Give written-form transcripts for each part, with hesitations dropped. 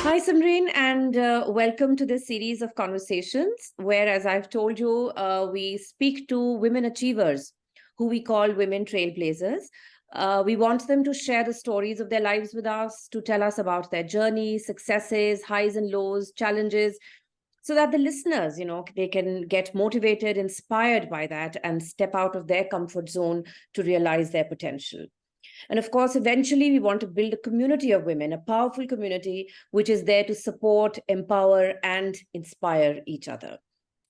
Hi, Samreen, and welcome to this series of conversations where, as I've told you, we speak to women achievers who we call women trailblazers. We want them to share the stories of their lives with us, to tell us about their journey, successes, highs and lows, challenges, so that the listeners, they can get motivated, inspired by that, and step out of their comfort zone to realize their potential. And of course, eventually, we want to build a community of women, a powerful community, which is there to support, empower, and inspire each other.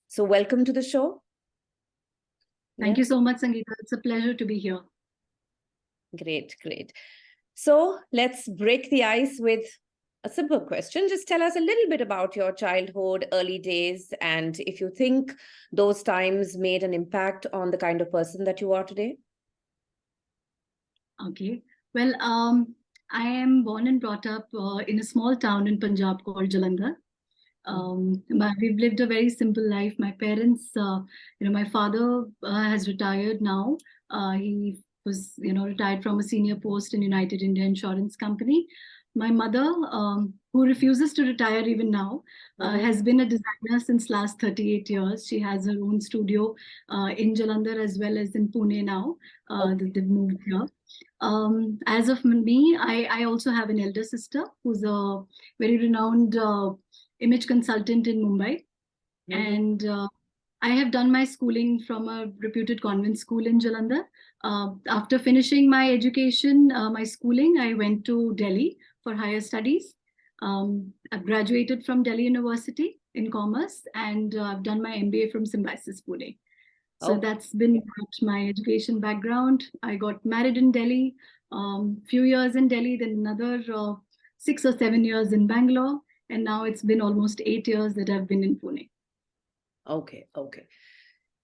So, welcome to the show. Thank you so much, Sangeeta. It's a pleasure to be here. Great, great. So, let's break the ice with a simple question. Just tell us a little bit about your childhood, early days, and if you think those times made an impact on the kind of person that you are today. Okay. Well, I am born and brought up in a small town in Punjab called Jalandhar. We've lived a very simple life. My parents, my father has retired now. He was, retired from a senior post in United India Insurance Company. My mother, who refuses to retire even now, has been a designer since last 38 years. She has her own studio in Jalandhar as well as in Pune now. They've moved here. As of me, I also have an elder sister who's a very renowned image consultant in Mumbai. And I have done my schooling from a reputed convent school in Jalandhar. After finishing my education, my schooling, I went to Delhi for higher studies. I've graduated from Delhi University in Commerce, and I've done my MBA from Symbiosis Pune. So that's been my education background. I got married in Delhi, few years in Delhi, then another 6 or 7 years in Bangalore. And now it's been almost 8 years that I've been in Pune. Okay.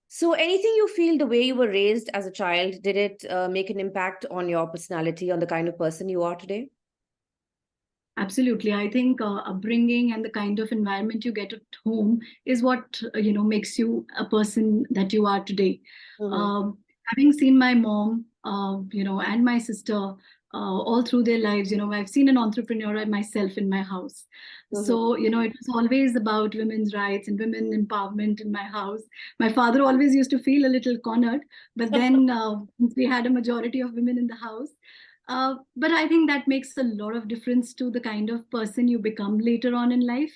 So anything you feel the way you were raised as a child, did it make an impact on your personality, on the kind of person you are today? Absolutely. I think upbringing and the kind of environment you get at home is what, makes you a person that you are today. Having seen my mom, and my sister all through their lives, I've seen an entrepreneur myself in my house. So, it was always about women's rights and women empowerment in my house. My father always used to feel a little cornered, but then we had a majority of women in the house. But I think that makes a lot of difference to the kind of person you become later on in life.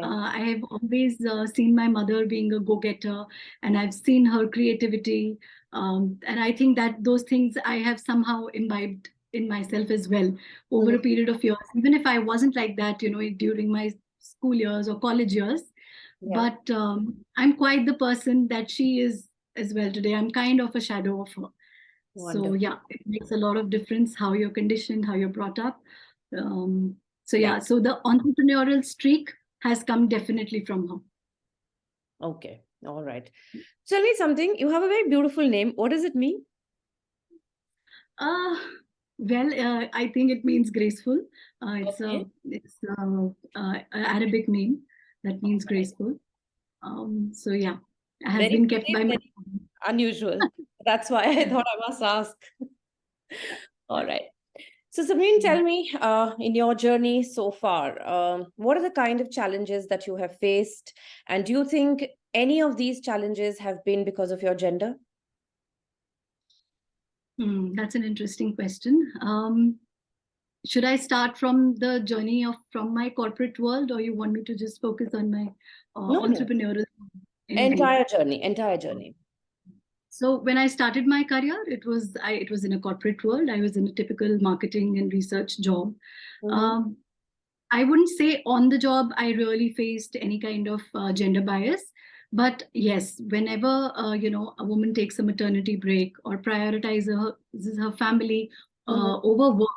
I have always seen my mother being a go-getter, and I've seen her creativity. And I think that those things I have somehow imbibed in myself as well over a period of years, even if I wasn't like that, during my school years or college years. But I'm quite the person that she is as well today. I'm kind of a shadow of her. Wonderful. So yeah, it makes a lot of difference how you're conditioned, how you're brought up. So the entrepreneurial streak has come definitely from her. Okay, all right. Tell me something. You have a very beautiful name. What does it mean? I think it means graceful. It's an Arabic name that means graceful. So yeah, I have been kept by my unusual. That's why I thought I must ask. All right. So Samreen, tell me, in your journey so far, what are the kind of challenges that you have faced? And do you think any of these challenges have been because of your gender? That's an interesting question. Should I start from the journey from my corporate world, or you want me to just focus on my entrepreneurial? Entire journey. So when I started my career, it was in a corporate world. I was in a typical marketing and research job. I wouldn't say on the job I really faced any kind of gender bias. But yes, whenever a woman takes a maternity break or prioritizes her family over work,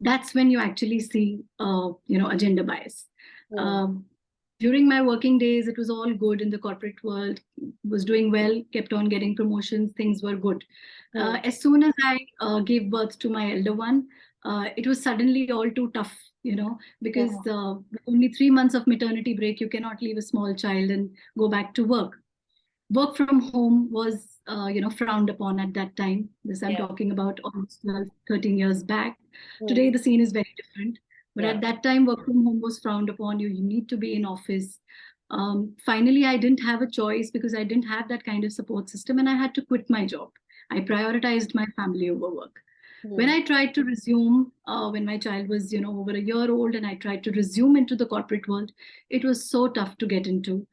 that's when you actually see a gender bias. During my working days, it was all good in the corporate world, was doing well, kept on getting promotions, things were good. As soon as I gave birth to my elder one, it was suddenly all too tough, because only 3 months of maternity break, you cannot leave a small child and go back to work. Work from home was, frowned upon at that time. This I'm talking about almost 12, 13 years back. Today, the scene is very different. But Yeah. at that time, work from home was frowned upon. You need to be in office. Finally, I didn't have a choice because I didn't have that kind of support system, and I had to quit my job. I prioritized my family over work. When Hmm. I tried to resume, when my child was, over a year old, and I tried to resume into the corporate world, it was so tough to get into.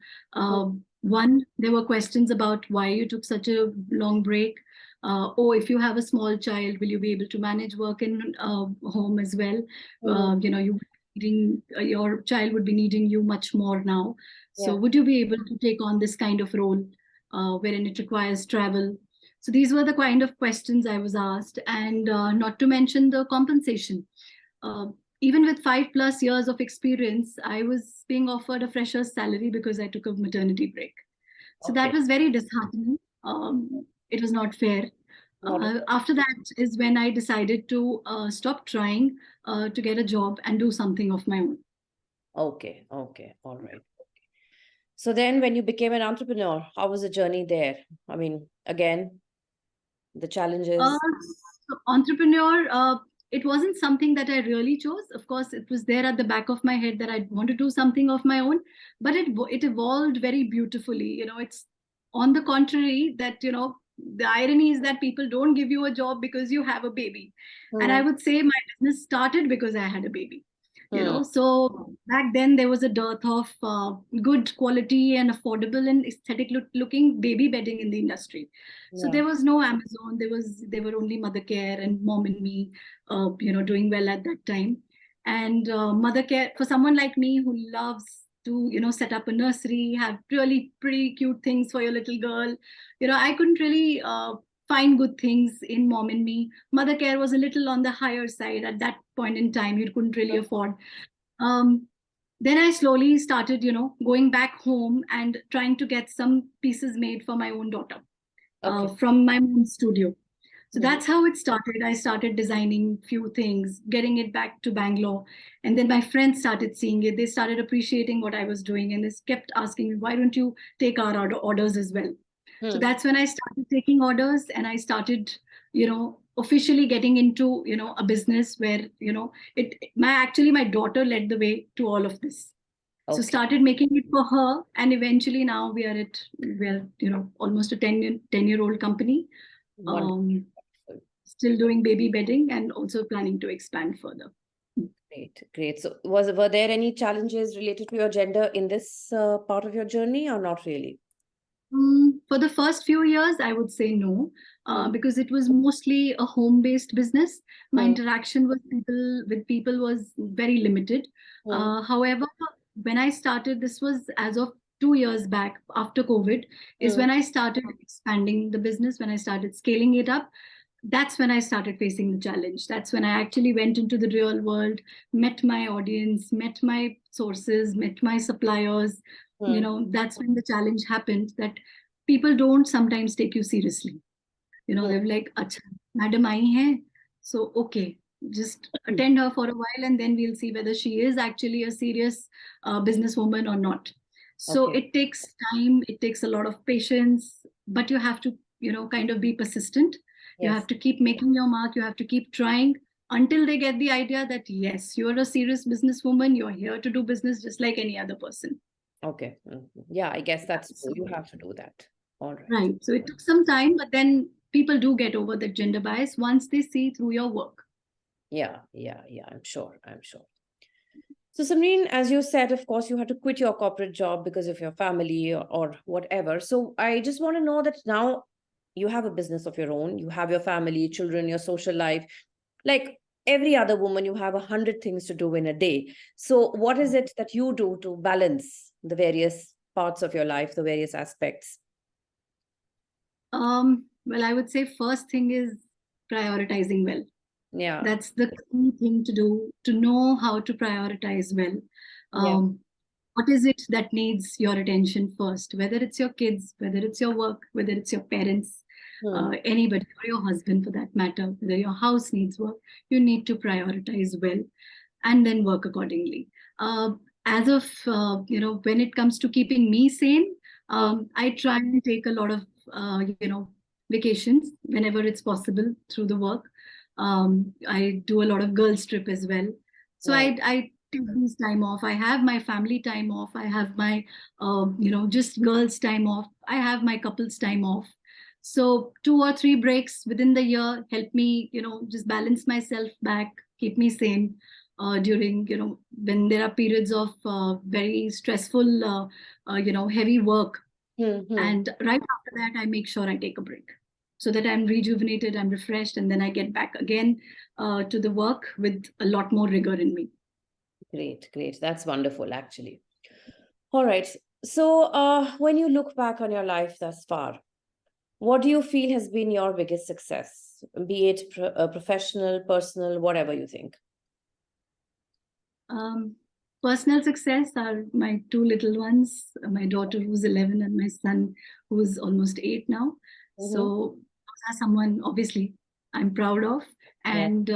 One, there were questions about why you took such a long break. Oh, if you have a small child, will you be able to manage work in home as well? Hmm. Your child would be needing you much more now. So Yeah. would you be able to take on this kind of role wherein it requires travel? So these were the kind of questions I was asked, and not to mention the compensation. Uh, Even with 5+ years of experience, I was being offered a fresher's salary because I took a maternity break. So that Okay. was very disheartening. It was not fair. Not at all. After that is when I decided to stop trying to get a job and do something of my own. Okay. Okay. All right. So then when you became an entrepreneur, how was the journey there? I mean, again, the Uh, challenges. so entrepreneur, it wasn't something that I really chose. Of course, it was there at the back of my head that I want to do something of my own, but it evolved very beautifully. It's on the contrary that the irony is that people don't give you a job because you have a baby, and I Hmm. would say my business started because I had a baby. Hmm. So back then there was a dearth of good quality and affordable and aesthetic looking baby bedding in the industry. So Yeah. there was no Amazon. There were only Mother Care and Mom and Me, doing well at that time. And Mother Care, for someone like me who loves to set up a nursery, have really pretty cute things for your little girl, I couldn't really find good things in Mom and Me. Mother Care was a little on the higher side at that point in time. You couldn't really afford. Um, then I slowly started, going back home and trying to get some pieces made for my own daughter Okay. from my mom's studio. So Mhm. that's how it started. I started designing few things, getting it back to Bangalore. And then my friends started seeing it. They started appreciating what I was doing. And they kept asking me, why don't you take our orders as well? So Hmm. that's when I started taking orders, and I started, officially getting into, a business where, my daughter led the way to all of this. So Okay. started making it for her, and eventually now we're almost a 10-year-old company, Wonderful. um, still doing baby bedding and also planning to expand further. Great. Great. So were there any challenges related to your gender in this part of your journey or not really? For the first few years, I would say no, Hmm. because it was mostly a home-based business. My Hmm. interaction with people was very limited. Hmm. However, when I started, this was as of 2 years back after COVID, is Hmm. when I started expanding the business, when I started scaling it up. That's when I started facing the challenge. That's when I actually went into the real world, met my audience, met my sources, met my suppliers. Hmm. That's when the challenge happened, that people don't sometimes take you seriously. Hmm. They're like, Acha, madam aayi hai, so okay, just Hmm. attend her for a while and then we'll see whether she is actually a serious businesswoman or not. So Okay. it takes time, it takes a lot of patience, but you have to, kind of be persistent. You have Yes. to keep making your mark, you have to keep trying until they get the idea that yes, you're a serious businesswoman, you're here to do business just like any other person. Okay. Mhm. Yeah, I guess Yeah, that's true. so You have to do that. All right. right. So it took some time, but then people do get over the gender bias once they see through your work. Yeah, yeah, yeah. I'm sure. I'm sure. So, Samreen, as you said, of course, you had to quit your corporate job because of your family or whatever. So, I just want to know that now you have a business of your own, you have your family, children, your social life. Like every other woman, you have 100 things to do in a day. So, what is it that you do to balance the various parts of your life, the various aspects? Well, I would say first thing is prioritizing well. Yeah, That's the key thing to do, to know how to prioritize well. yeah. Um, what is it that needs your attention first? Whether it's your kids, whether it's your work, whether it's your parents, Hmm. anybody, or your husband for that matter, whether your house needs work, you need to prioritize well and then work accordingly. As of when it comes to keeping me sane, Hmm. I try and take a lot of vacations whenever it's possible through the work. I do a lot of girls trip as well. So I take this time off. I have my family time off. I have my, just girls time off. I have my couples time off. So 2 or 3 breaks within the year help me, just balance myself back, keep me sane during, when there are periods of very stressful, heavy work. Mm-hmm. And right after that, I make sure I take a break so that I'm rejuvenated, I'm refreshed, and then I get back again to the work with a lot more rigor in me. Great, great. That's wonderful, actually. All right. So, when you look back on your life thus far, what do you feel has been your biggest success, be it professional, personal, whatever you think? Um, Personal success are my 2 little ones, my daughter who's 11 and my son who's almost 8 now. So those are someone obviously I'm proud of. Yeah. And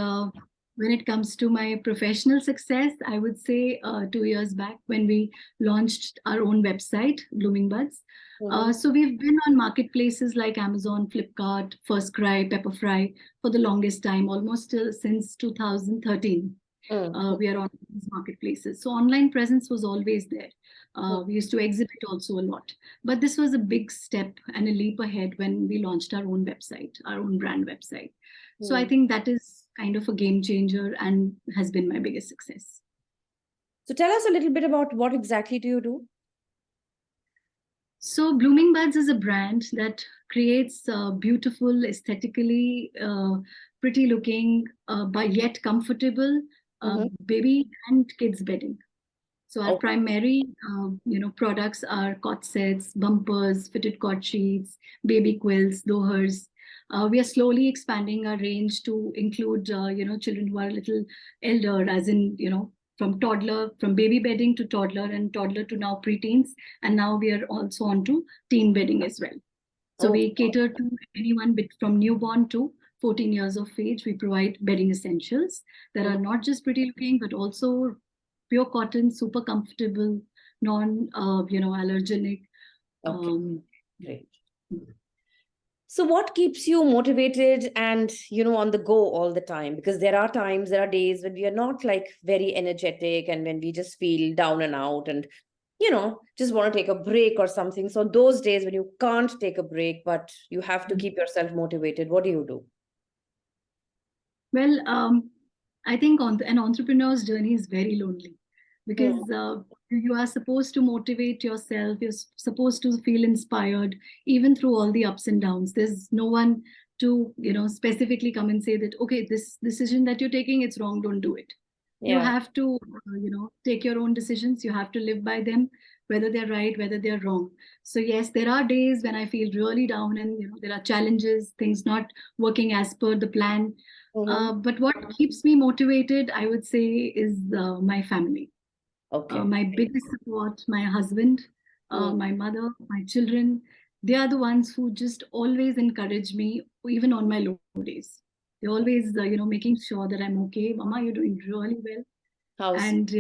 when it comes to my professional success, I would say 2 years back when we launched our own website, Blooming Buds. So we've been on marketplaces like Amazon, Flipkart, First Cry, Pepperfry for the longest time, almost since 2013. We are on these marketplaces. So online presence was always there. We used to exhibit also a lot. But this was a big step and a leap ahead when we launched our own website, our own brand website. So I think that is kind of a game changer and has been my biggest success. So tell us a little bit about what exactly do you do? So Blooming Buds is a brand that creates beautiful, aesthetically pretty looking, but yet comfortable baby and kids bedding. So our primary, products are cot sets, bumpers, fitted cot sheets, baby quilts, dohers. We are slowly expanding our range to include, children who are a little elder, as in, from baby bedding to toddler and toddler to now preteens. And now we are also on to teen bedding as well. So we cater to anyone from newborn to 14 years of age. We provide bedding essentials that are not just pretty looking, but also pure cotton, super comfortable, allergenic. Great. So what keeps you motivated and, on the go all the time? Because there are days when we are not like very energetic and when we just feel down and out and, just want to take a break or something. So those days when you can't take a break, but you have to keep yourself motivated, what do you do? Well, I think an entrepreneur's journey is very lonely because you are supposed to motivate yourself. You're supposed to feel inspired even through all the ups and downs. There's no one to, specifically come and say that, okay, this decision that you're taking, it's wrong, don't do it. You have to, take your own decisions. You have to live by them, whether they're right, whether they're wrong. So yes, there are days when I feel really down and, there are challenges, things not working as per the plan. But what keeps me motivated, I would say, is my family. My biggest support, my husband, my mother, my children. They are the ones who just always encourage me, even on my low days. They're always, making sure that I'm okay. Mama, you're doing really well. And,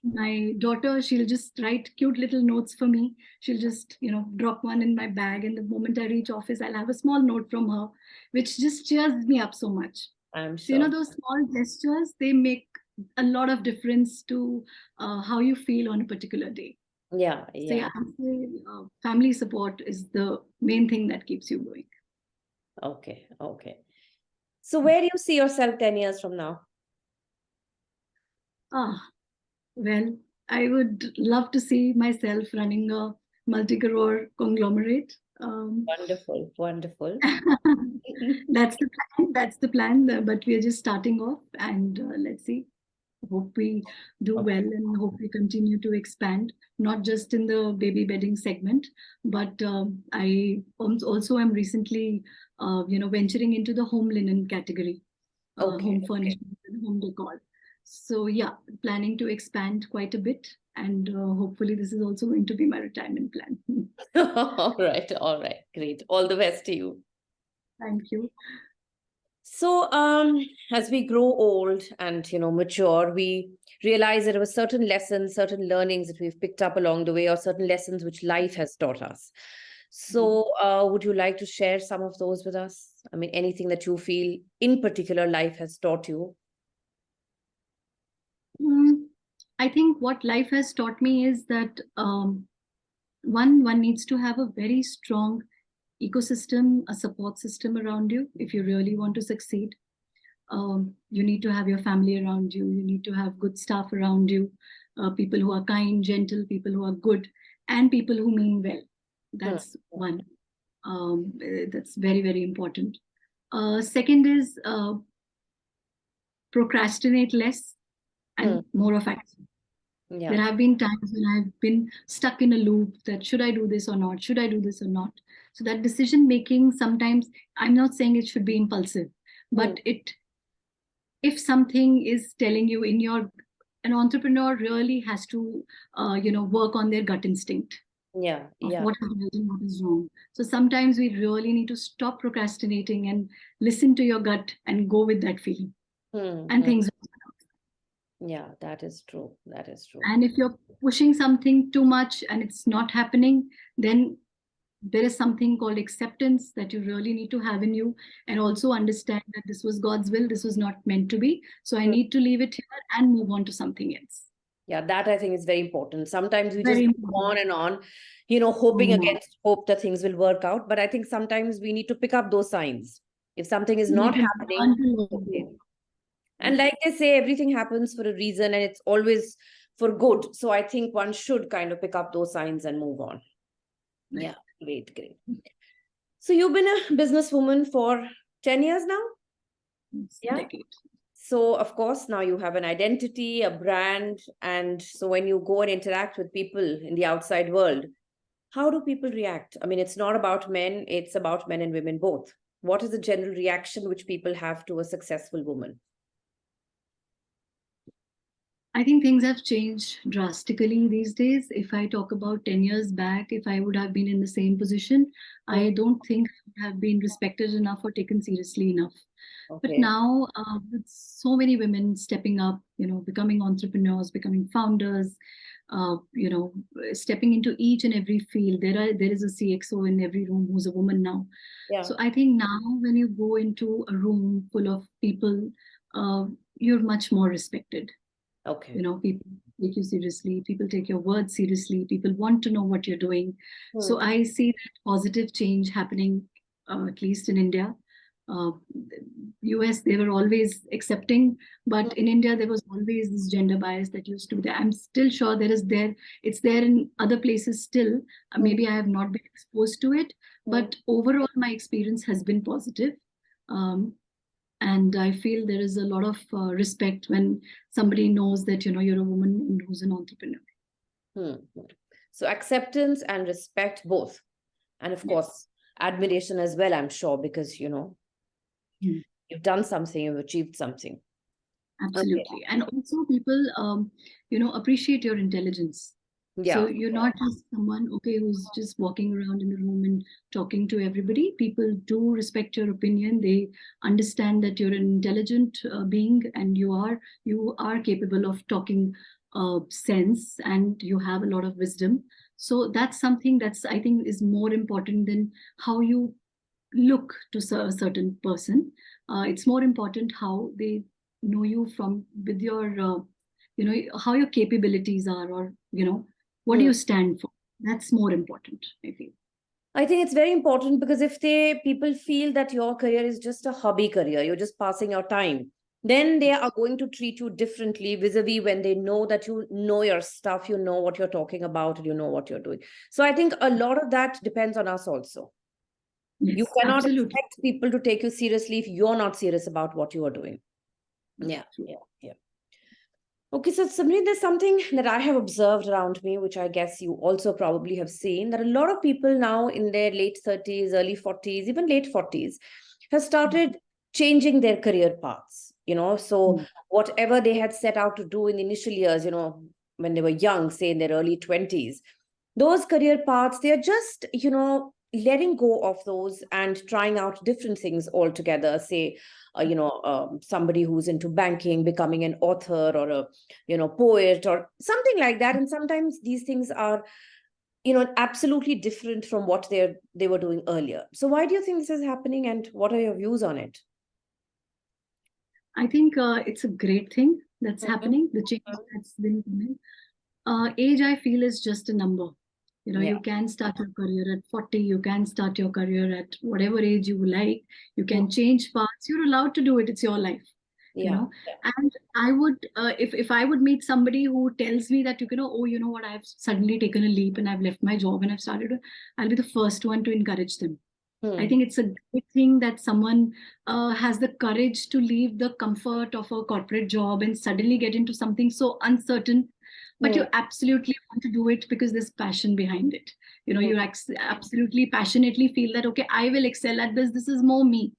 my daughter, she'll just write cute little notes for me. She'll just, drop one in my bag. And the moment I reach office, I'll have a small note from her, which just cheers me up so much. I'm sure. So, those small gestures, they make a lot of difference to how you feel on a particular day. Yeah. So yeah, I would say family support is the main thing that keeps you going. Okay. So where do you see yourself 10 years from now? Well, I would love to see myself running a multi-crore conglomerate. Wonderful. That's the plan. But we are just starting off, and let's see. Hope we do well and hope we continue to expand, not just in the baby bedding segment, but I also am recently, venturing into the home linen category, home furnishings and home decor. So yeah, planning to expand quite a bit, and hopefully this is also going to be my retirement plan. All right, great. All the best to you. Thank you. So, as we grow old and, mature, we realize there were certain lessons, certain learnings that we've picked up along the way, or certain lessons which life has taught us. So, would you like to share some of those with us? I mean, anything that you feel in particular life has taught you? I think what life has taught me is that one needs to have a very strong ecosystem, a support system around you if you really want to succeed. You need to have your family around you. You need to have good staff around you, people who are kind, gentle, people who are good, and people who mean well. That's one. That's very, very important. Second is procrastinate less and more of action. Yeah. There have been times when I've been stuck in a loop that should I do this or not? Should I do this or not? So that decision making, sometimes, I'm not saying it should be impulsive, but if something is telling you an entrepreneur really has to work on their gut instinct of what is right and what is wrong. So sometimes we really need to stop procrastinating and listen to your gut and go with that feeling. And things. Yeah, that is true. That is true. And if you're pushing something too much and it's not happening, then there is something called acceptance that you really need to have in you, and also understand that this was God's will, this was not meant to be. So I need to leave it here and move on to something else. Yeah, that I think is very important. Sometimes we just go on and on, hoping against hope that things will work out. But I think sometimes we need to pick up those signs. If something is not happening, and like they say, everything happens for a reason and it's always for good. So I think one should kind of pick up those signs and move on. Yeah, great. So you've been a businesswoman for 10 years now? Yeah. Decade. So, of course, now you have an identity, a brand. And so when you go and interact with people in the outside world, how do people react? I mean, it's not about men, it's about men and women both. What is the general reaction which people have to a successful woman? I think things have changed drastically these days. If I talk about 10 years back, if I would have been in the same position, I don't think I would have been respected enough or taken seriously enough. But now, with so many women stepping up, becoming entrepreneurs, becoming founders, stepping into each and every field. There is a CXO in every room who's a woman now. Yeah. So I think now when you go into a room full of people, you're much more respected. Okay. People take you seriously, people take your words seriously, people want to know what you're doing. So I see that positive change happening, at least in India. US, they were always accepting, but in India, there was always this gender bias that used to be there. I'm still sure it's there in other places still. Maybe I have not been exposed to it, but overall, my experience has been positive. And I feel there is a lot of respect when somebody knows that, you're a woman who's an entrepreneur. So acceptance and respect both. And of course, admiration as well, I'm sure, because, you've done something, you've achieved something. Absolutely. Okay. And also people, appreciate your intelligence. Yeah. So you're not just someone, who's just walking around in the room and talking to everybody. People do respect your opinion. They understand that you're an intelligent being, and you are capable of talking sense, and you have a lot of wisdom. So that's something that's, I think, is more important than how you look to a certain person. It's more important how they know you with your, how your capabilities are, or, what do you stand for? That's more important, I feel. I think it's very important, because if people feel that your career is just a hobby career, you're just passing your time, then they are going to treat you differently vis-a-vis when they know that you know your stuff, you know what you're talking about, and you know what you're doing. So I think a lot of that depends on us also. Yes, you cannot expect people to take you seriously if you're not serious about what you are doing. Yeah. Okay, so Samreen, there's something that I have observed around me, which I guess you also probably have seen, that a lot of people now in their late 30s, early 40s, even late 40s, have started changing their career paths, so whatever they had set out to do in the initial years, when they were young, say in their early 20s, those career paths, they are just, letting go of those and trying out different things altogether. Say, somebody who's into banking, becoming an author, or a, poet, or something like that. And sometimes these things are, absolutely different from what they were doing earlier. So why do you think this is happening, and what are your views on it? I think it's a great thing that's happening, the change that's been coming. Age, I feel, is just a number. Yeah. You can start your career at 40, you can start your career at whatever age you like, you can change paths, you're allowed to do it, it's your life. Yeah. And I would, if I would meet somebody who tells me that, oh, you know what, I've suddenly taken a leap and I've left my job and I've started, I'll be the first one to encourage them. I think it's a great thing that someone has the courage to leave the comfort of a corporate job and suddenly get into something so uncertain, but you absolutely want to do it because there's passion behind it. You absolutely passionately feel that, okay, I will excel at this. This is more me.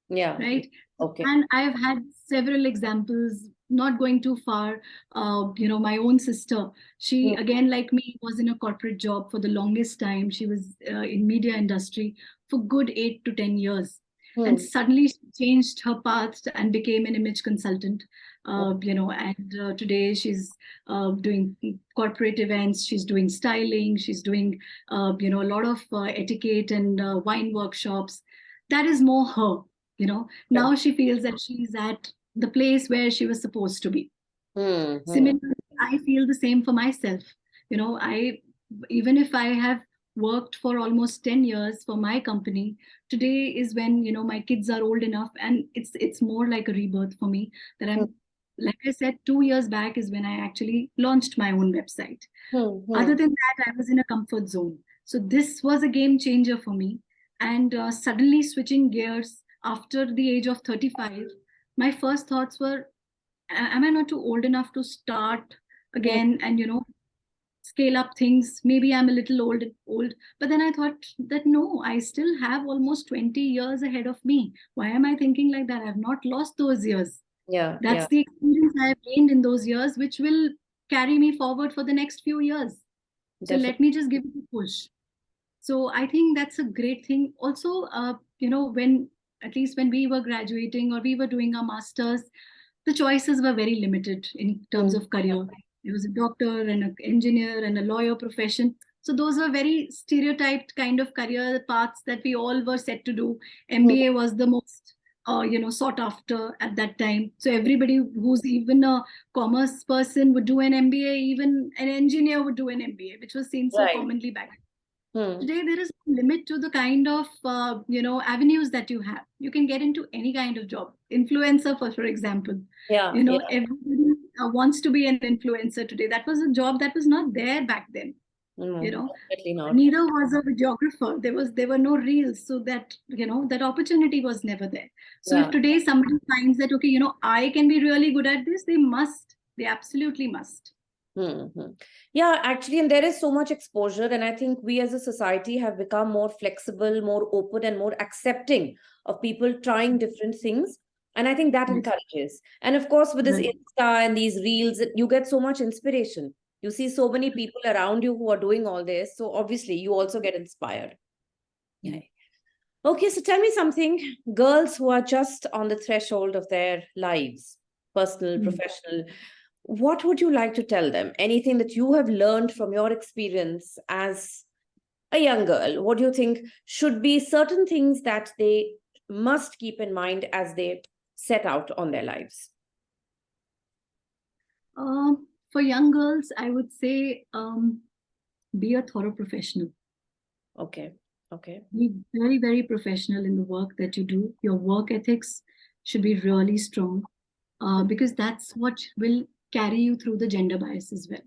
Yeah. Right. Okay. And I've had several examples, not going too far. My own sister, she again, like me, was in a corporate job for the longest time. She was in media industry for good 8 to 10 years. And suddenly she changed her path and became an image consultant. And today she's doing corporate events. She's doing styling. She's doing, a lot of etiquette and wine workshops. That is more her. Now she feels that she's at the place where she was supposed to be. Similarly, I feel the same for myself. I, even if I have worked for almost 10 years for my company, today is when my kids are old enough, and it's more like a rebirth for me, that I'm, like I said, 2 years back is when I actually launched my own website. Other than that, I was in a comfort zone. So this was a game changer for me. And suddenly switching gears after the age of 35, my first thoughts were, am I not too old enough to start again and, scale up things? Maybe I'm a little old. But then I thought that no, I still have almost 20 years ahead of me. Why am I thinking like that? I've not lost those years. Yeah. That's the experience I have gained in those years, which will carry me forward for the next few years. So let me just give it a push. So I think that's a great thing. Also, when, at least when we were graduating or we were doing our masters, the choices were very limited in terms of career. There was a doctor and an engineer and a lawyer profession. So those were very stereotyped kind of career paths that we all were set to do. MBA was the most sought after at that time. So everybody who's even a commerce person would do an MBA, even an engineer would do an MBA, which was seen so commonly back. Today, there is no limit to the kind of avenues that you have. You can get into any kind of job. Influencer, for example. Everybody wants to be an influencer today. That was a job that was not there back then. Definitely not. Neither was a videographer. There were no reels, so that that opportunity was never there. So if today somebody finds that, okay, I can be really good at this, they absolutely must. Yeah, actually, and there is so much exposure, and I think we as a society have become more flexible, more open, and more accepting of people trying different things. And I think that encourages. And of course, with this Insta and these reels, you get so much inspiration. You see so many people around you who are doing all this. So obviously, you also get inspired. Yeah. Okay, so tell me something. Girls who are just on the threshold of their lives, personal, professional, what would you like to tell them? Anything that you have learned from your experience as a young girl? What do you think should be certain things that they must keep in mind as they set out on their lives? For young girls, I would say be a thorough professional. Okay. Be very, very professional in the work that you do. Your work ethics should be really strong because that's what will carry you through the gender bias as well.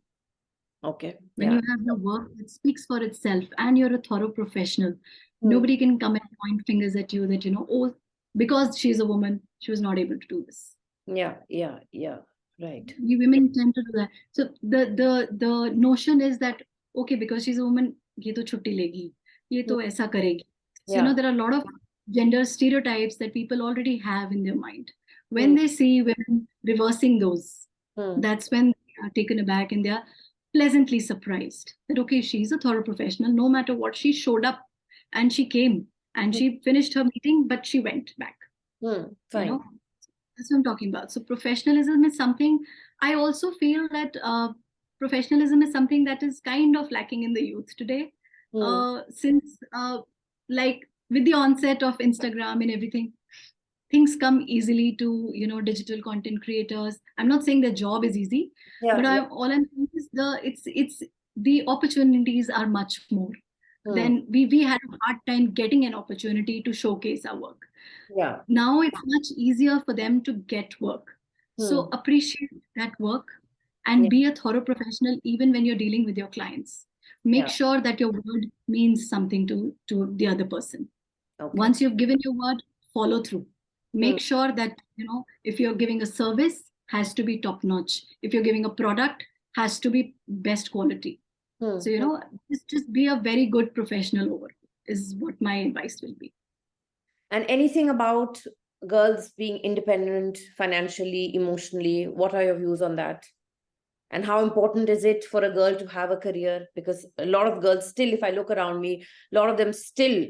Okay. When you have your work that speaks for itself and you're a thorough professional, nobody can come and point fingers at you that, oh, because she's a woman, she was not able to do this. Yeah. Right. We women tend to do that. So the notion is that, okay, because she's a woman, ye to chutti legi, ye to aisa karegi. So, there are a lot of gender stereotypes that people already have in their mind. When they see women reversing those, that's when they are taken aback and they are pleasantly surprised that, okay, she's a thorough professional. No matter what, she showed up and she came and she finished her meeting, but she went back. Fine. That's what I'm talking about. So professionalism is something, I also feel that professionalism is something that is kind of lacking in the youth today. Since like with the onset of Instagram and everything, things come easily to, digital content creators. I'm not saying the job is easy, but all I'm saying is it's the opportunities are much more. Then we had a hard time getting an opportunity to showcase our work. Yeah. Now it's much easier for them to get work. So appreciate that work and be a thorough professional even when you're dealing with your clients. Make sure that your word means something to the other person. Okay. Once you've given your word, follow through. Make sure that, if you're giving a service, has to be top notch. If you're giving a product, has to be best quality. So, just be a very good professional over is what my advice will be. And anything about girls being independent financially, emotionally, what are your views on that? And how important is it for a girl to have a career? Because a lot of girls still, if I look around me, a lot of them still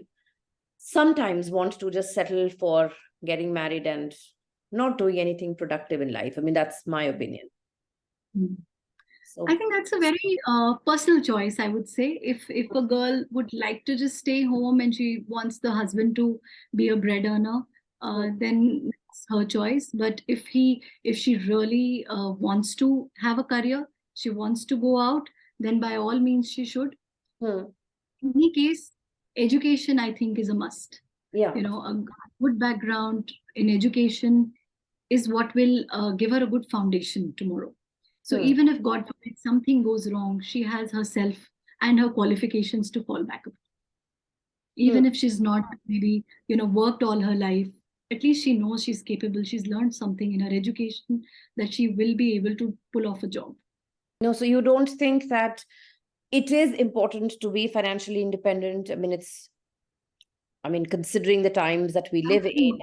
sometimes want to just settle for getting married and not doing anything productive in life. I mean, that's my opinion. So I think that's a very personal choice, I would say. If a girl would like to just stay home and she wants the husband to be a bread earner, then it's her choice. But if she really wants to have a career, she wants to go out, then by all means she should. In any case, education, I think, is a must. Yeah. A good background in education is what will give her a good foundation tomorrow. So even if, God forbid, something goes wrong, she has herself and her qualifications to fall back upon. Even if she's not maybe, worked all her life, at least she knows she's capable. She's learned something in her education that she will be able to pull off a job. No, so you don't think that it is important to be financially independent? I mean, considering the times that we live in.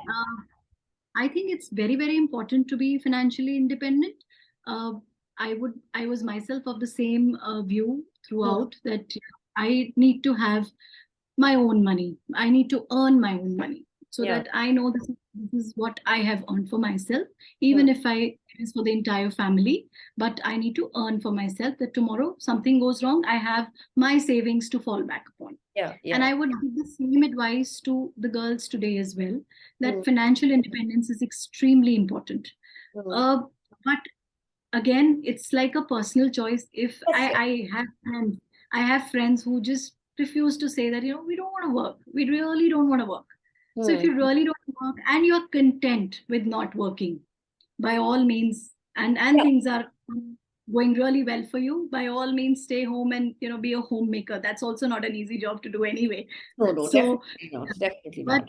I think it's very, very important to be financially independent. I was myself of the same view throughout that I need to have my own money. I need to earn my own money so that I know this is what I have earned for myself, even if it is for the entire family. But I need to earn for myself that tomorrow something goes wrong, I have my savings to fall back upon. And I would give the same advice to the girls today as well, that financial independence is extremely important. But again, it's like a personal choice. If I have friends who just refuse to say that, we don't want to work. We really don't want to work. So if you really don't work and you're content with not working, by all means, and things are going really well for you, by all means stay home and be a homemaker. That's also not an easy job to do anyway. No, so, definitely not. But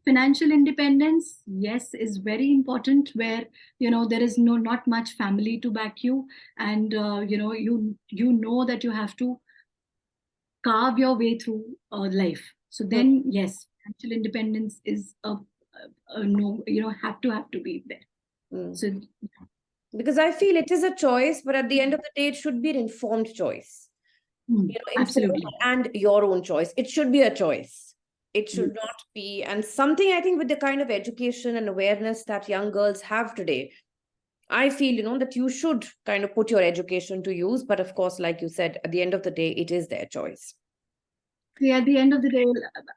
financial independence, yes, is very important, where there is not much family to back you, and you know that you have to carve your way through life. So then yes, financial independence is a no, have to be there. So because I feel it is a choice, but at the end of the day, it should be an informed choice. Absolutely. And your own choice. It should be a choice. It should not be. And something, I think, with the kind of education and awareness that young girls have today, I feel, that you should kind of put your education to use. But of course, like you said, at the end of the day, it is their choice. Yeah, at the end of the day,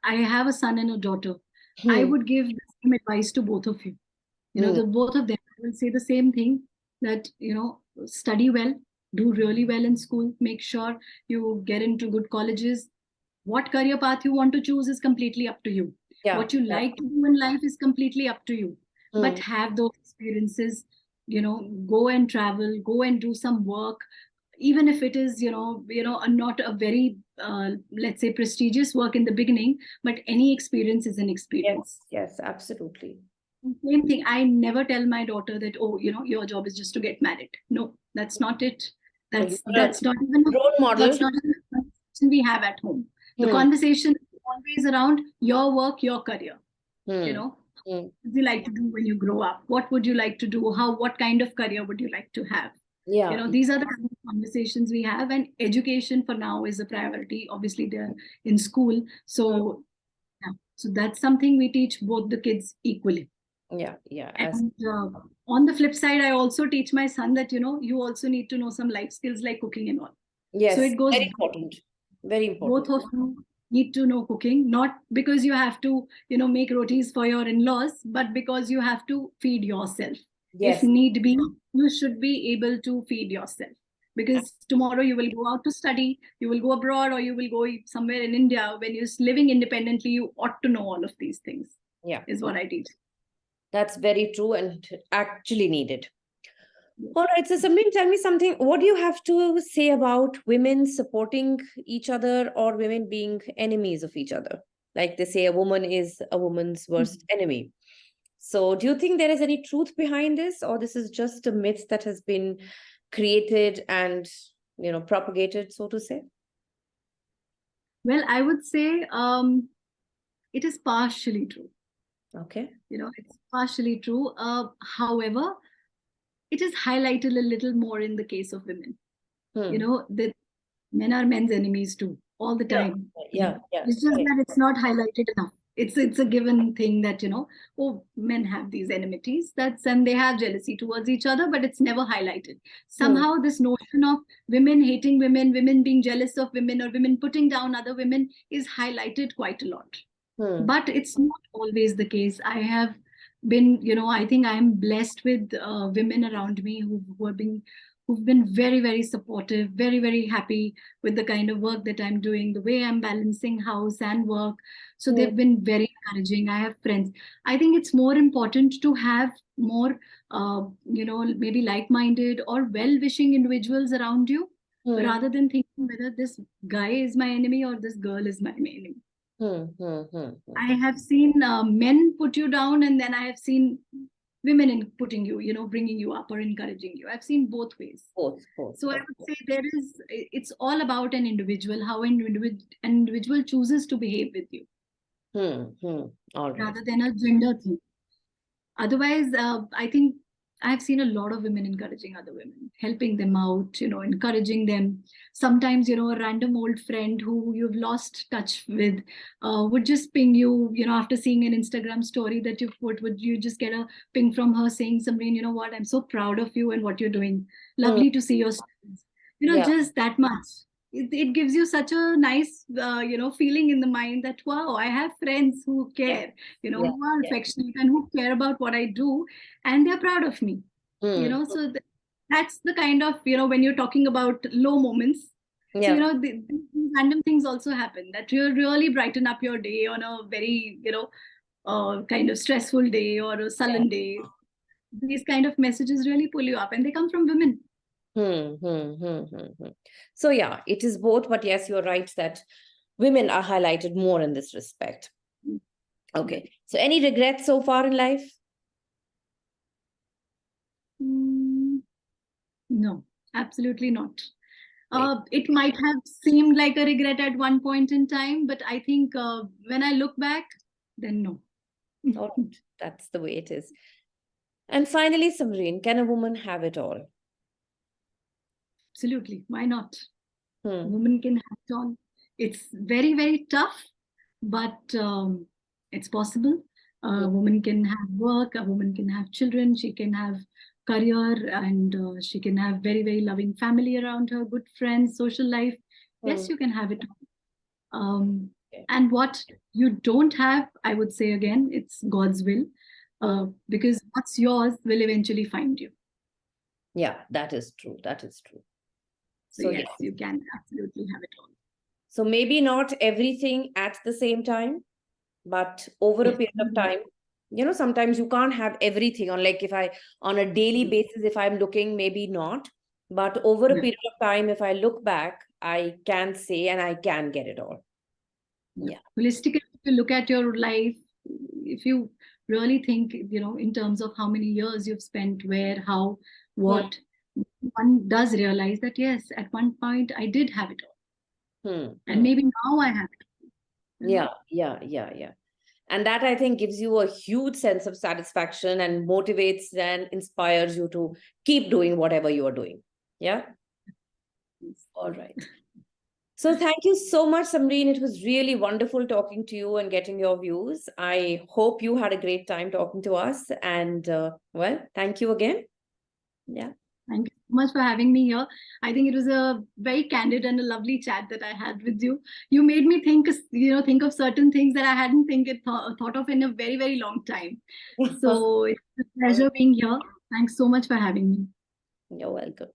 I have a son and a daughter. I would give the same advice to both of you. The both of them will say the same thing, that, study well, do really well in school, make sure you get into good colleges. What career path you want to choose is completely up to you. What you like to do in life is completely up to you. But have those experiences, go and travel, go and do some work, even if it is, not a very, let's say, prestigious work in the beginning, but any experience is an experience. Yes, absolutely. Same thing. I never tell my daughter that, oh, your job is just to get married. No, that's not it. That's not even a role model. That's not even the conversation we have at home. The conversation is always around your work, your career. What would you like to do when you grow up? What would you like to do? What kind of career would you like to have? These are the kind of conversations we have, and education for now is a priority. Obviously, they're in school. So, so that's something we teach both the kids equally. And on the flip side, I also teach my son that, you also need to know some life skills like cooking and all. Yes, so it goes very important. Very important. Both of you need to know cooking, not because you have to, make rotis for your in-laws, but because you have to feed yourself. If Yes. need be, you should be able to feed yourself. Because tomorrow you will go out to study, you will go abroad, or you will go somewhere in India. When you're living independently, you ought to know all of these things, Yeah. is what I teach. That's very true and actually needed. All right, so Samreen, tell me something. What do you have to say about women supporting each other or women being enemies of each other? Like they say, a woman is a woman's worst enemy. So, do you think there is any truth behind this, or this is just a myth that has been created and propagated, so to say? Well, I would say it is partially true. Okay. It's partially true. However, it is highlighted a little more in the case of women. That men are men's enemies too, all the time. Yeah. It's just that it's not highlighted enough. It's a given thing that, men have these enmities, and they have jealousy towards each other, but it's never highlighted. Somehow this notion of women hating women, women being jealous of women, or women putting down other women is highlighted quite a lot. But it's not always the case. I have been, I think I'm blessed with women around me who've been very, very supportive, very, very happy with the kind of work that I'm doing, the way I'm balancing house and work. So they've been very encouraging. I have friends. I think it's more important to have more, maybe like-minded or well-wishing individuals around you, rather than thinking whether this guy is my enemy or this girl is my enemy. I have seen men put you down, and then I have seen women in putting you, bringing you up or encouraging you. I've seen both ways. Both. So I would say it's all about an individual, how an individual chooses to behave with you, All right. rather than a gender thing. Otherwise, I think I've seen a lot of women encouraging other women, helping them out, encouraging them. Sometimes, a random old friend who you've lost touch with would just ping you, after seeing an Instagram story that you put, would you just get a ping from her saying, Samreen, you know what, I'm so proud of you and what you're doing. Lovely to see your stories. Just that much. It gives you such a nice, feeling in the mind that, wow, I have friends who care, who are affectionate and who care about what I do, and they're proud of me. So that's the kind of, when you're talking about low moments. So, these random things also happen that you really brighten up your day on a very, kind of stressful day or a sullen day. These kind of messages really pull you up, and they come from women. So yeah, it is both, but yes, you're right that women are highlighted more in this respect. Okay. So any regrets so far in life? No, absolutely not. It might have seemed like a regret at one point in time, but I think when I look back, then no. All right. That's the way it is. And finally, Samreen, can a woman have it all? Absolutely. Why not? A woman can have it all. It's very, very tough, but it's possible. A woman can have work, a woman can have children, she can have career, and she can have very, very loving family around her, good friends, social life. Yes, you can have it all. And what you don't have, I would say again, it's God's will, because what's yours will eventually find you. Yeah, that is true. That is true. So yes, you can absolutely have it all. So maybe not everything at the same time, but over a period of time, sometimes you can't have everything on, like if I, on a daily basis, if I'm looking, maybe not, but over a period of time, if I look back, I can say, and I can get it all. Yeah. Holistically, if you look at your life, if you really think, in terms of how many years you've spent, where, how, what, one does realize that, yes, at one point I did have it all. And maybe now I have it all. Yeah. And that, I think, gives you a huge sense of satisfaction and motivates and inspires you to keep doing whatever you are doing. Yeah. All right. So thank you so much, Samreen. It was really wonderful talking to you and getting your views. I hope you had a great time talking to us. And well, thank you again. Yeah. Thank you. much for having me here. I think it was a very candid and a lovely chat that I had with you. You made me think, think of certain things that I hadn't thought of in a very, very long time. So it's a pleasure being here. Thanks so much for having me. You're welcome.